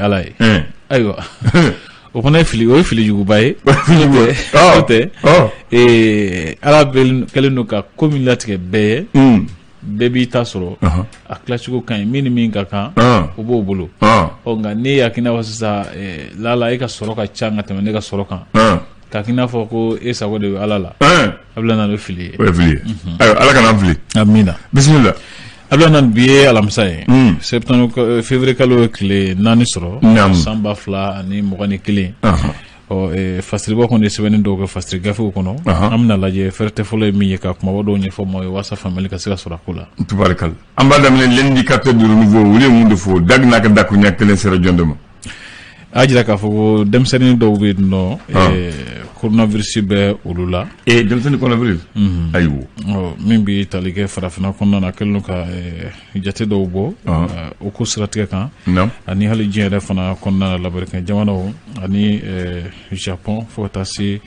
ala ye ayiwa o fana fili o fili juguba ye ala kɛlen don ka ko min latigɛ bɛɛ ye bɛɛ b'i ta sɔrɔ a tilacogo ka ɲi min ni min ka kan o b'o bolo nka ne yakina fɔ sisan lala e ka sɔrɔ ka ca ka tɛmɛ ne ka sɔrɔ kan k'a k'i n'a fɔ ko e sago de bɛ ala la a bɛ na fili ye o ye fili ye ayiwa ala kana fili amina bisimila a bɛ na bi ye alamisa ye février kalo ye tile 4 sɔrɔ san 2021 fasiribɔ kɔni sɛbɛnni dɔw kɛ fasiri gafew kɔnɔ an bɛna lajɛ fɛrɛ tɛ fɔlɔ ye min ye ka kumabɔ dɔw ɲɛfɔ maaw ye walasa faamuyali ka se ka sɔrɔ a ko la tubarikala an b'a daminɛ l'indicateur du renouveau olu ye mun de fɔ dag n'a ka dakuruɲa kelen sera jɔn de ma a jira k'a fɔ ko denmisɛnnin dɔw bɛ yen nɔ coronavirus bɛ olu la denmisɛnnin coronavirus ayiwa min bɛ tali kɛ farafinna kɔnɔna na kɛlen don ka jate dɔw bɔ o ko siratigɛ kan ani hali diɲɛ yɛrɛ fana kɔnɔna na labarikɛn jamanaw ani Japon fo ka taa se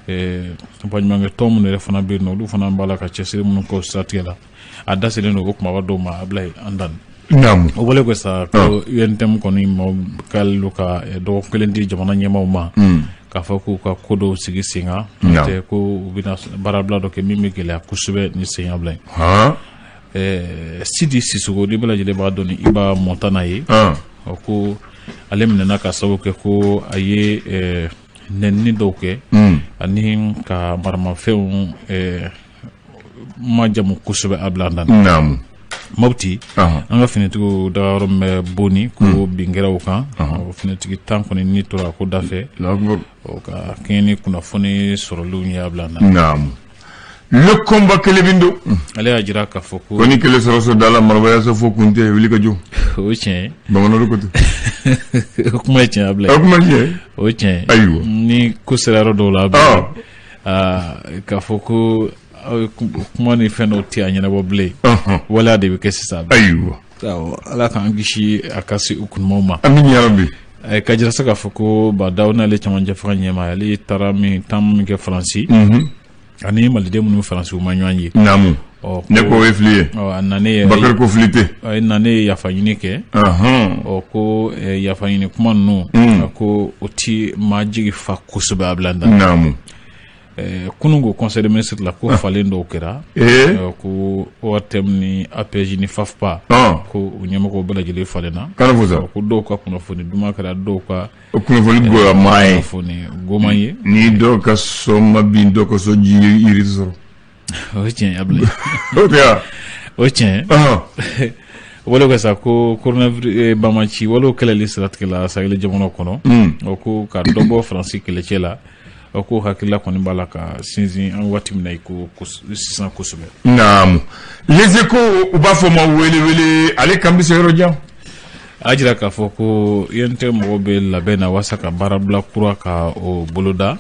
baɲumankɛ tɔn minnu yɛrɛ fana bɛ yen nɔ olu fana b'a la ka cɛsiri minnu kɛ o siratigɛ la a daselen don o kumaba dɔw ma a bila an dan o wale ko sa ko UNTM kɔni k'ale don ka dɔgɔkun kelen di jamana ɲɛmaaw ma k'a fɔ k'u ka ko dɔw sigi sen kan tɛ ko u bɛna baarabila dɔ kɛ min bɛ gɛlɛya kosɛbɛ ni senyabila ye Sidi Sisoko ni bɛɛ lajɛlen b'a dɔn ni Iba Montana ye ko ale minɛna ka sababu kɛ ko a ye nɛnini dɔw kɛ ani ka maramafɛnw majamu kosɛbɛ a bila dan Mopti an ka finitigiw daga yɔrɔ min bɛ Boni ko bingɛrɛw kan finitigi 10 kɔni ni tora ko dafɛ ka kɛɲɛ ni kunnafoni sɔrɔliw ye a bila dan le combat kelen bɛ don ale y'a jira k'a fɔ ko ni kelen sɔrɔ so da la marabaya so fo kun tɛ wuli ka jɔ o ye tiɲɛ ye bamananw ko ten o kuma ye tiɲɛ Ablaye o kuma ye o ye tiɲɛ ye ayiwa ni ko sera yɔrɔ dɔw la Ablaye k'a fɔ ko kuma ni fɛn dɔw tɛ a ɲɛnabɔ bilen waleya de bɛ kɛ sisan ayiwa ala k'an kisi a ka se u kunumaw ma amin ya rabbi ka jira se k'a fɔ ko Badaw n'ale cɛmancɛ faga ɲɛma ale taara min kɛ Faransi ani maliden minnu Faransiw ma ɲɔgɔn ye ne ko ye fili ye a nane Bakari ko fili tɛ a nane yafa ɲini kɛ ko yafa ɲini kuma ninnu ko o ti maa jigi fa kosɛbɛ a bila dan kunungo conseil de ministre la ko falen dɔw kɛra ko ORTM ni APJ ni FAFPA ko u ɲɛmɔgɔw bɛɛ lajɛlen falenna ko dɔw ka kunnafoni duman kɛra dɔw ka kunnafoni goyama ye kunnafoni goman ye ni dɔw ka so ma bin dɔw ka so yiri sɔrɔ o ye tiɲɛ Ablaye o ye tiɲɛ wale ko sa ko coronavirus bamaci wale kɛlɛli siratigɛ la Sahel jamana kɔnɔ ko ka dɔ bɔ Faransi kɛlɛcɛ la ko hakilila kɔni b'a la ka sinsin an waati min na i ko sisan kosɛbɛ les Échos u b'a fɔ ma wele ale kan bɛ se yɔrɔ jan a jira k'a fɔ ko UNTM mɔgɔw bɛ labɛn na walasa ka baarabila kura ka o boloda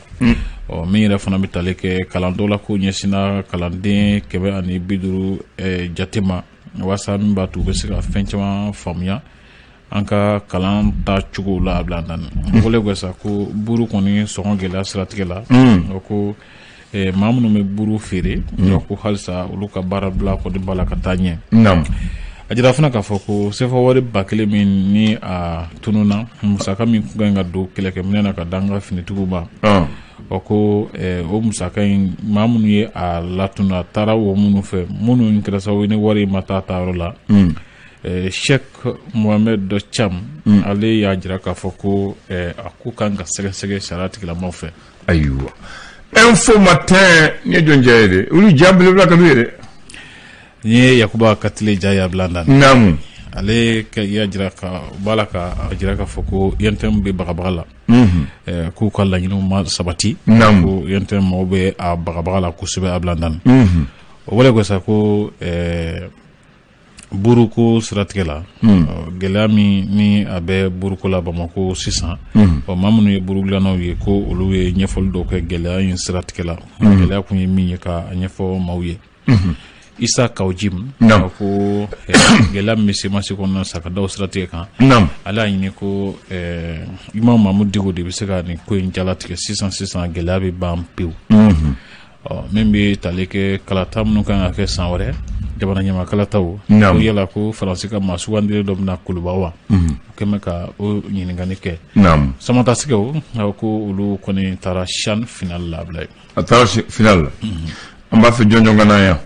min yɛrɛ fana bɛ tali kɛ kalan dɔw la ko ɲɛsinna kalanden 150 jate ma walasa min b'a to u bɛ se ka fɛn caman faamuya an ka kalan ta cogo la a bila dan wale ko sa ko buru kɔni sɔngɔ gɛlɛya siratigɛ la ko maa minnu bɛ buru feere ko halisa olu ka baarabila kɔni b'a la ka taa ɲɛ a jira fana k'a fɔ ko sefa wari 1000 min ni a tununna musaka min kan ka don kɛlɛkɛminɛ na ka da an ka finitigiw ma ko o musaka in maa minnu ye a latunu a taara o minnu fɛ minnu kɛra sababu ni wari ma taa yɔrɔ la Sheikh Mohamed Cham ale y'a jira k'a fɔ ko a ko kan ka sɛgɛsɛgɛ sariya tigilamaaw fɛ ayiwa info matin ni jɔn jɛ ye dɛ olu ja belebele ka d'u ye dɛ ni ye Yakuba Katile ja y'a bila dan ale y'a jira b'a la ka jira k'a fɔ ko UNTM bɛ bagabaga la k'u ka laɲiniw ma sabati ko UNTM mɔgɔw bɛ a bagabaga la kosɛbɛ a bila dan o wale ko sa ko buruko siratigɛ la gɛlɛya min ni a bɛ buruko la Bamako sisan maa minnu ye burugilanaw ye ko olu ye ɲɛfɔli dɔw kɛ gɛlɛya in siratigɛ la gɛlɛya kun ye min ye ka ɲɛfɔ maaw ye Isa Kawjim ko gɛlɛya min bɛ semasi kɔnɔna sakadaw siratigɛ kan ale y'a ɲini ko Imam Mamudu Diko de bɛ se ka nin ko in jalatigɛ sisan gɛlɛya bɛ ban pewu min bɛ tali kɛ kalata minnu kan ka kɛ san wɛrɛ jamana ɲamakalataw Naam. ko yala ko faransi ka maa sugandire dɔ bɛna kuluba wa o kɛmɛ ka o ɲininkali kɛ naam samatasigɛw ko olu kɔni taara CHAN final la Ablaye a taara final la an b'a fɛ jɔnjɔn ka na yan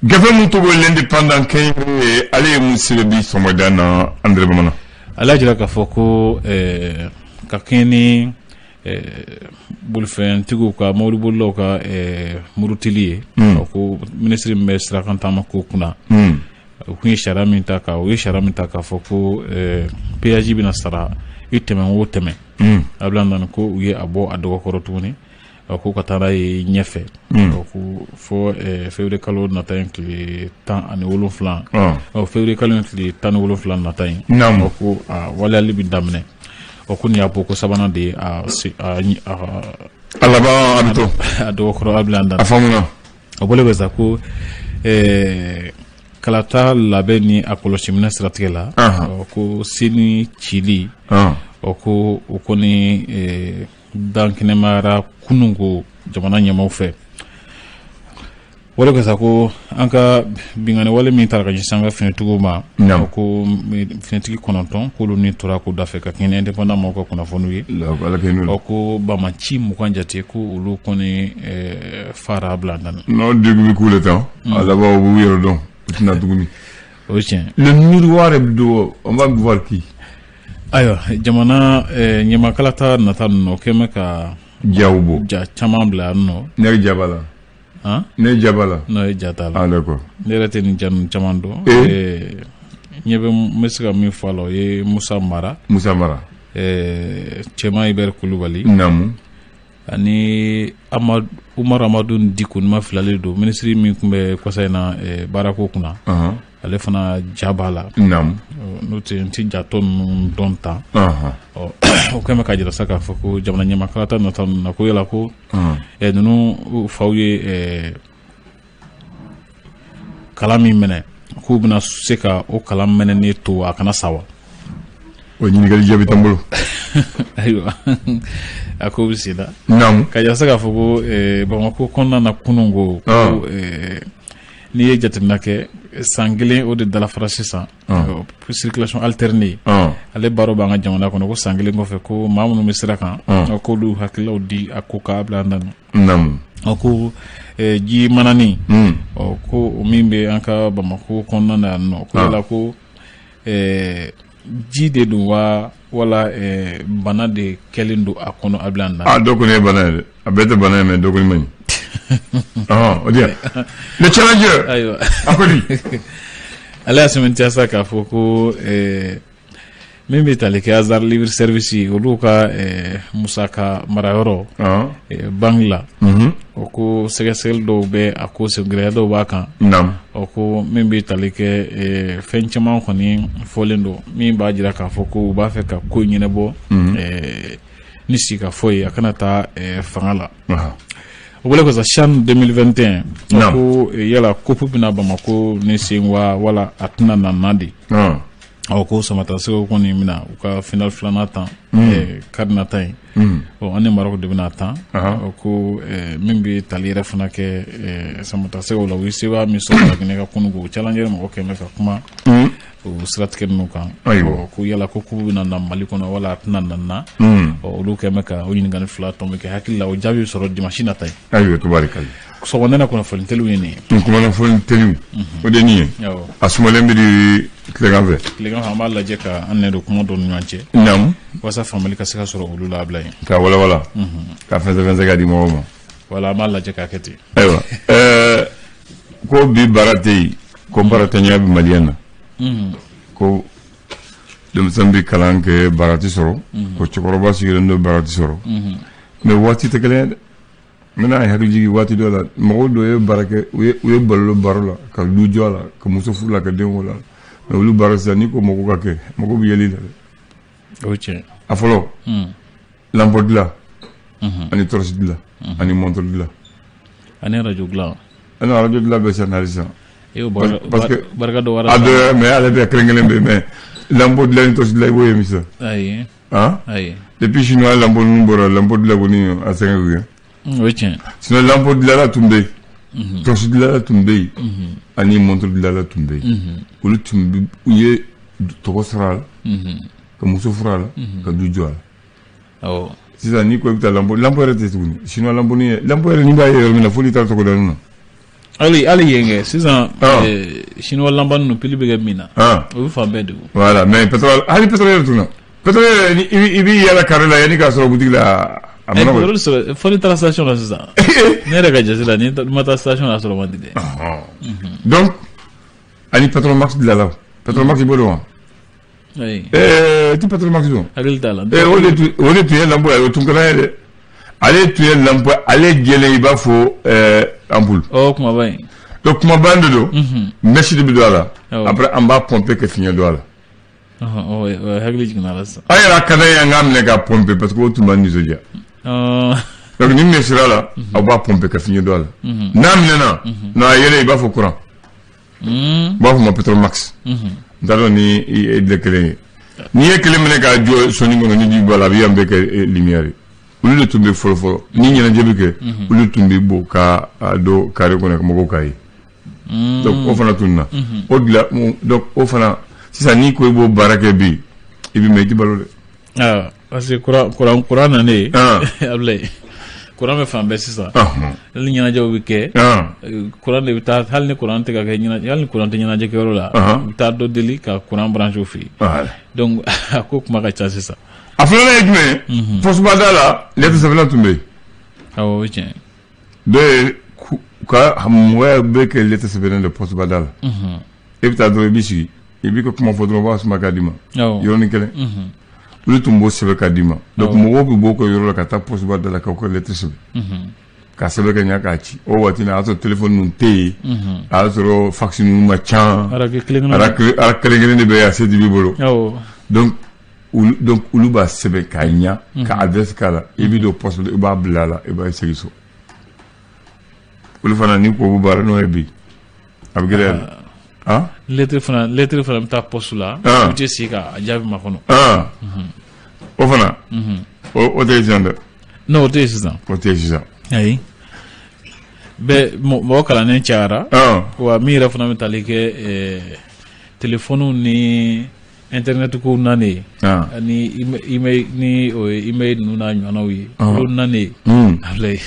gafe mun togo l'indépendant kɛɲɛ ale ye mun sɛbɛn bi sɔgɔmada na André Bamana ale y'a jira k'a fɔ ko ka kɛɲɛ ni bolifɛntigiw ka mɔbilibolilaw ka murutili ye ko minisiri min bɛ sirakan taama ko kunna o kun ye sariya min ta k'a fɔ ko péage bɛna sara i tɛmɛ o tɛmɛ a bila nana ko u ye a bɔ a dɔgɔkɔrɔ tuguni ko ka taa n'a ye ɲɛfɛ ko fɔ février kalo nata in tile 17 février kalo in tile 17 nata in ko a waleyali bɛ daminɛ ko nin y'a bɔ ko sabanan de ye a laban a bɛ to a dɔgɔkɔrɔ a bila nana a faamuna o bɔlen bɛ sa ko kalata labɛn ni a kɔlɔsi minɛ siratigɛ la ko seni cili ko o kɔni dankɛnɛmayara kunun ko jamana ɲɛmaw fɛ wale kɛ sa ko an ka bingani wale min taara ka ɲɛsin an ka finitigiw ma ko finitigi 9 k'olu ni tora ko dafɛ ka kɛɲɛ indépendant mɔgɔw ka kunnafoniw ye ko bamaci 20 jate ko olu kɔni fara bila nana n'o degun bɛ k'u la tan a laban u b'u yɛrɛ dɔn u tɛna tuguni o ye tiɲɛ le miroir de do on va voir qui ayiwa jamana ɲamakalata nata ninnu o kɛmɛ ka jaw bɔ ja caman bila yan nɔ ne ye jaba la ne ye jaba la n'o ye ja t'a la d'accord ne yɛrɛ tɛ nin ja ninnu caman dɔn ɲɛ bɛ n bɛ se ka min fɔ a la o ye Musa Mara Cɛma Ibɛri Kulubali ani Umaru Amadu Diko nima filalen don minisiri min tun bɛ kɔsa in na baarako kunna ale fana ja b'a la n'o tɛ n ti jatɔ ninnu dɔn tan o kɛmɛ ka jira sa k'a fɔ ko jamana ɲamakalata nata ninnu na ko yala ko ninnu faw ye kalan min minɛ k'u bɛna se ka o kalan minɛni to a kana sa wa o ɲininkali jaabi t'an bolo ayiwa a ko bɛ sen na ka jira sa k'a fɔ ko Bamako kɔnɔna na kunun ko n'i ye jateminɛ kɛ san kelen o de dalafara sisan circulation alternée ale baro b'an ka jamana kɔnɔ ko san kelen kɔfɛ ko maa minnu bɛ sira kan k'olu hakililaw di a ko k'a bila an dan ko ji manani ko min bɛ an ka Bamako kɔnɔna na yan nɔ ko yala ko ji de don wa wala bana de kɛlen don a kɔnɔ a bila an dan dɔ kɔni ye bana ye dɛ a bɛɛ tɛ bana ye mais dɔ kɔni man ɲi o di yan le challenger ayiwa a ko di ale y'a sɛmɛntiya sa k'a fɔ ko min bɛ tali kɛ Azar Libre Service olu ka musaka marayɔrɔ banque la o ko sɛgɛsɛgɛli dɔw bɛ a ko gɛlɛya dɔw b'a kan o ko min bɛ tali kɛ fɛn caman kɔni fɔlen don min b'a jira k'a fɔ ko u b'a fɛ ka ko ɲɛnabɔ ni sika foyi a kana taa fanga la o bɔlen kɔfɛ CHAN 2021 ko yala kopu bɛna Bamako ni sen wa wala a tɛna na de ko samatasigɛw kɔni bɛna u ka final filanan tan kari nata in an ni Maroc de bɛna tan ko min bɛ tali yɛrɛ fana kɛ samatasigɛw la u ye sebaaya min sɔrɔ Laginɛ ka kunu ko challenger mɔgɔ kɛmɛ ka kuma o siratigɛ ninnu kan ko yala ko kubu bɛna na Mali kɔnɔ wala a tɛna na olu kɛmɛ ka o ɲininkali fila tɔn bɛ kɛ hakili la o jaabi sɔrɔ dimanche nata ye ayiwa tubarikali sɔgɔmada kunnafoni teliw ye nin ye kunnafoni teliw o de nin ye a sumalen bɛ di tilegan fɛ an b'a lajɛ ka an nɛ don kuma dɔ ni ɲɔgɔn cɛ walasa faamali ka se ka sɔrɔ olu la Ablaye ka walawala ka fɛnsɛ ka di mɔgɔw ma wala an b'a lajɛ k'a kɛ ten ayiwa ko bi baara tɛ yen ko baaratanya bɛ Maliyɛn na ko denmisɛn bɛ kalan kɛ baara tɛ sɔrɔ ko cɛkɔrɔba sigilen don baara tɛ sɔrɔ mais waati tɛ kelen ye dɛ n bɛna hakili jigin waati dɔ la mɔgɔw dɔ ye baara kɛ u ye balo baro la ka du jɔ a la ka muso furu la ka den wolo la mais olu baara sisan n'i ko mɔgɔw ka kɛ mɔgɔw bɛ yɛlɛ la dɛ o ye tiɲɛ a fɔlɔ lampe dilan ani torche dilan ani montre dilan ani radio dilan bɛ sisan hali sisan parce que barika dɔ wɛrɛ a dɔ mais ale bɛ kelen bɛ mais lampe dilan ni torche dilan i b'o ye min sisan ayi depuis chinois lampe ninnu bɔra lampe dilan kɔni a sɛgɛn sinon lampo dilala tun bɛ yen torche dilala tun bɛ yen ani montre dilala tun bɛ yen olu tun bɛ u ye tɔgɔ sara la ka muso fura la ka du jɔ a la sisan n'i ko i bɛ taa lampo yɛrɛ tɛ tuguni sinon lampo yɛrɛ n'i b'a ye yɔrɔ min na fo n'i taa tɔgɔ da ninnu na hali yen kɛ sisan chinois lampa ninnu pili bɛ kɛ min na o bɛ fan bɛɛ de voilà mais hali pétrole yɛrɛ tun na pétrole yɛrɛ i b'i yaala carré la yanni k'a sɔrɔ boutique la a mana pétrole fo n'i taara station la sisan ne yɛrɛ ka jate la n'i ma taa station la sɔrɔ man di dɛ donc ani Petromax dilala Petromax i b'o dɔn wa ti Petromax dɔn hakili t'a la o de tun ye lampo ye o tun kana ye dɛ ale tun ye lampo ale jɛlen i b'a fɔ ampoule kumaba in donc kumaba de don mèche de bɛ don a la après an b'a pomper ka fiɲɛ don a la hakili jiginna a la sisan an yɛrɛ ka d'an ye an k'a minɛ k'a pomper parce que o tun b'an nisɔndiya donc ni min sera la aw b'a pomper ka fiɲɛ don a la n'a minɛna n'a yɛlɛ i b'a fɔ courant u b'a fɔ ma Petromax n t'a dɔn ni i de kelen ye n'i ye kelen minɛ k'a jɔ sɔnni kɔnɔ ni ji bɔ la a bɛ yan bɛɛ kɛ lumière ye olu de tun bɛ fɔlɔ ni ɲɛnajɛ bɛ kɛ olu tun bɛ bɔ ka don carré kɔnɔ ka mɔgɔw k'a ye donc o fana tun na o dilan donc o fana sisan n'i ko i b'o baara kɛ bi i bɛ mɛn i ti balo dɛ parce que courant nanen Ablaye courant bɛ fan bɛɛ sisan hali ɲɛnajɛw bɛ kɛ courant de bɛ taa hali ni courant tɛ ka kɛ ɲɛnajɛ hali ni courant tɛ ɲɛnajɛ kɛyɔrɔ la u bɛ taa dɔ deli ka courant branché u fɛ yen donc a ko kuma ka ca sisan a filanan ye jumɛn ye postbada la lettre sɛbɛnna tun bɛ yen awɔ o ye tiɲɛ dɔ ye ka mɔgɔya bɛ kɛ lettre sɛbɛnna de postbada la e bɛ taa dɔrɔn i b'i sigi i b'i ka kuma fɔ dɔrɔn u b'a suma k'a d'i ma yɔrɔnin kelen olu tun b'o sɛbɛn k'a d'i ma donc mɔgɔw bɛ bɔ o ka yɔrɔ la ka taa postbada la k'aw ka lettre sɛbɛn ka sɛbɛn ka ɲɛ k'a ci o waati la a y'a sɔrɔ téléphone ninnu tɛ yen a y'a sɔrɔ fax ninnu ma ca ala kelen-kelen de bɛ yen a se t'i b'i bolo donc olu b'a sɛbɛn k'a ɲa ka adresse k'a la i bɛ don poste i b'a bila a la i b'a segin so olu fana ni ko b'u baara n'o ye bi a bɛ gɛlɛya de lettre fana bɛ taa poste la u tɛ sigi k'a jaabi ma kɔnɔ o fana o tɛ yen sisan dɛ non o tɛ yen sisan o tɛ yen sisan ayi bɛɛ mɔgɔ kalannen cayara wa min yɛrɛ fana bɛ tali kɛ telefoniw ni internet ko nanen ani ni o ye email ninnu n'a ɲɔgɔnnaw ye olu nanen Ablaye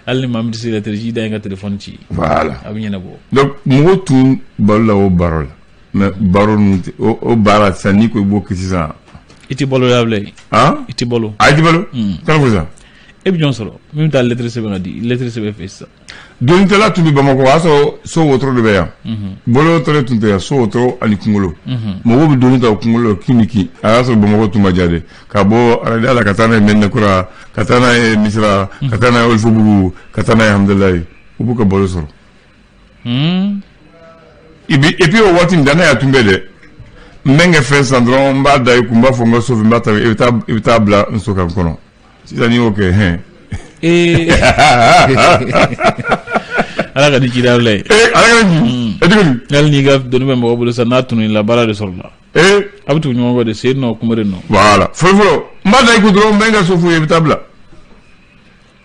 hali ni maa min tɛ se lettre ci da yen ka telefɔni ci voilà a bɛ ɲɛnabɔ donc mɔgɔw tun balo la o baara la mais baara ninnu o baara sisan n'i ko i b'o kɛ sisan i tɛ balo Ablaye i tɛ balo a tɛ balo kana fɔ sisan e bɛ jɔn sɔrɔ min bɛ taa lettre sɛbɛn ka di lettre sɛbɛn fɛ sisan donitɛla tun bɛ Bamakɔ o y'a sɔrɔ so wotoro de bɛ yan bolo wotoro tun tɛ yan so wotoro ani kunkolo mɔgɔw bɛ doni ta o kunkolo la kin ni kin a y'a sɔrɔ Bamakɔ tun ma diya de ka bɔ arajo la ka taa n'a ye Mɛnɛkura ka taa n'a ye Misira ka taa n'a ye Olifobugu ka taa n'a ye Hamdalaye u b'u ka balo sɔrɔ et puis o waati nin danaya tun bɛ dɛ n bɛ n kɛ fɛn san dɔrɔn n b'a da i kun n b'a fɔ n ka so fɛ n b'a ta i bɛ taa bila n so kan kɔnɔ sisan n'i y'o kɛ ala ka di ci Ablaye ala ka di hali n'i ka doni bɛ mɔgɔ bolo sisan n'a tunun la baara de sɔrɔ la a bɛ tugu ɲɔgɔn kɔ de se nɔ kunbɛ nɔ voilà fɔlɔ n b'a da i kun dɔrɔn n bɛ n ka so f'u ye i bɛ taa bila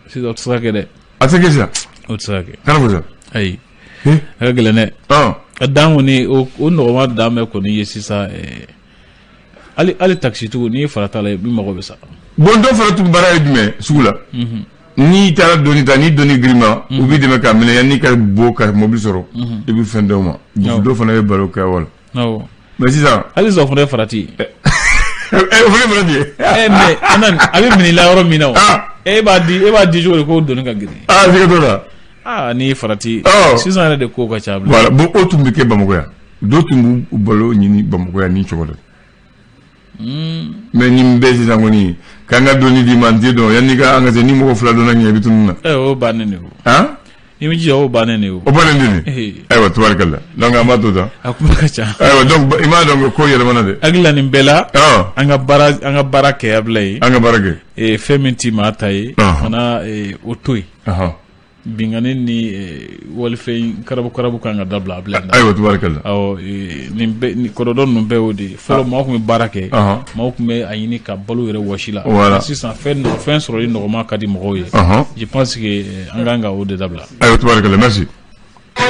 sisan o tɛ se ka kɛ dɛ a tɛ kɛ sisan o tɛ se ka kɛ kana fɔ sisan ayi a ka gɛlɛn dɛ a dan kɔni o nɔgɔma dan bɛ kɔni ye sisan hali taxi tigiw n'i fara t'a la i mago bɛ sa bon dɔ fana tun baara ye jumɛn sugu la n'i taara doni ta ni doni girima u b'i dɛmɛ k'a minɛ yanni ka bɔ ka mobili sɔrɔ i bɛ fɛn dɔw ma dɔ fana ye baro kɛ wala mais sisan hali sisan o fana ye farati o fana ye farati ye mais a bɛ minɛ i la yɔrɔ min na e b'a di cogo di ko doni ka girin siga t'o la n'i farati sisan yɛrɛ de ko ka ca voilà bon o tun bɛ kɛ Bamakɔ yan dɔw tun b'u balo ɲini Bamakɔ yan ni cogo la mais nin bɛɛ sisan kɔni k'an ka doni di ma n tɛ dɔn yanni an ka se ni mɔgɔ fila donna ɲɛ i bɛ tunun na o bannen de o i bɛ jija o bannen de o bannen de ni ayiwa tubarikala donc an b'a to tan a kuma ka ca ayiwa donc i m'a dɔn ko yɛlɛmana dɛ hakili la nin bɛɛ la an ka baara kɛ Ablaye an ka baara kɛ fɛn min t'i maa ta ye kana o to yen bingani ni walifɛn karabu kan ka dabila a bila ayiwa tubaarikala ni kɔrɔdɔn ninnu bɛɛ y'o de ye fɔlɔ maaw tun bɛ baara kɛ maaw tun bɛ a ɲini ka balo yɛrɛ wɔsi la sisan fɛn sɔrɔli nɔgɔma ka di mɔgɔw ye je pense que an kan ka o de dabila ayiwa tubaarikala merci